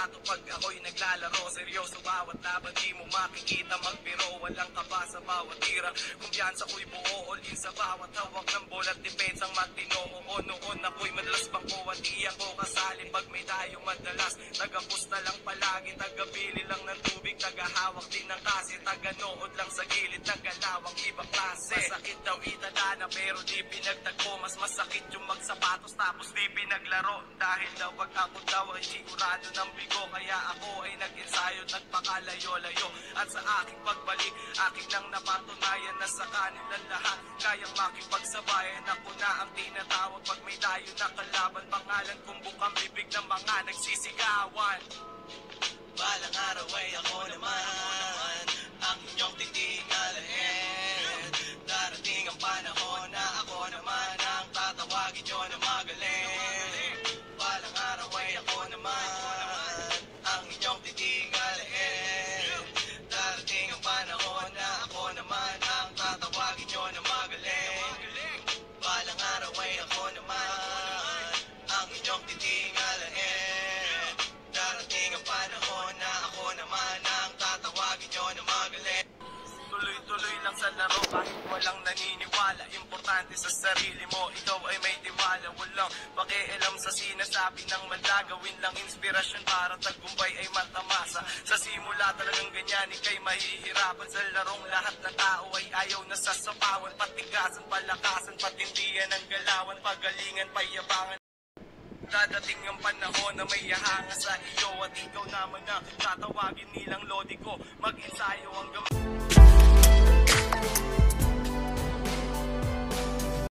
litrato pag ako'y naglalaro. Seryoso bawat laban, di mo makikita magbiro. Walang kaba sa bawat tira, kumpiyansa ko'y buo. All in sa bawat hawak ng bola at depensang matino. Oo, noon ako'y madalas bangko at di ako kasali pag may tayo madalas. Taga-pusta lang palagi, taga-bili lang ng tubig, taga-hawak din ng kasi, taga-nood lang sa gilid, taga-lawang ibang klase. Masakit daw italana pero di pinagtagpo. Mas masakit yung magsapatos tapos di pinaglaro. Dahil daw pag ako daw ay sigurado ng bigo, kaya ako ay nag-ensayo, nagpakalayo-layo. At sa aking pagbalik, aking nang napatunayan na sa kanilang lahat kayang makipagsabayan. Ako na ang tinatawag pag may tayo na kalaban. Pangalan kong bukang bibig ng mga nagsisigawan. Balang araw ay ako naman ang inyong titingalain. Darating ang panahon na ako naman ang tatawagin nyo na magaling. Balang araw ay ako naman ang inyong titingalain. Darating ang panahon na ako naman ang tatawagin nyo na magaling. Balang araw ay ako naman ang inyong titingalain. Darating ang panahon na ako naman ang tatawagin nyo na magaling. Tuloy-tuloy lang sa laro kahit walang naniniwala. Importante sa sarili mo, ikaw ay may tiwala. Walang pakialam sa sinasabi ng manda. Gawin lang inspirasyon para tagumpay ay matamasa. Sa simula talagang ganyan, ikay mahihirapan. Sa larong lahat ng tao ay ayaw na sasapawan. Patigasan, palakasan, patindihan ang galawan. Pagalingan, payabangan. Dadating ang panahon na may hahanga sa iyo. At ikaw naman na tatawagin nilang lodi ko. Mag-ensayo hanggang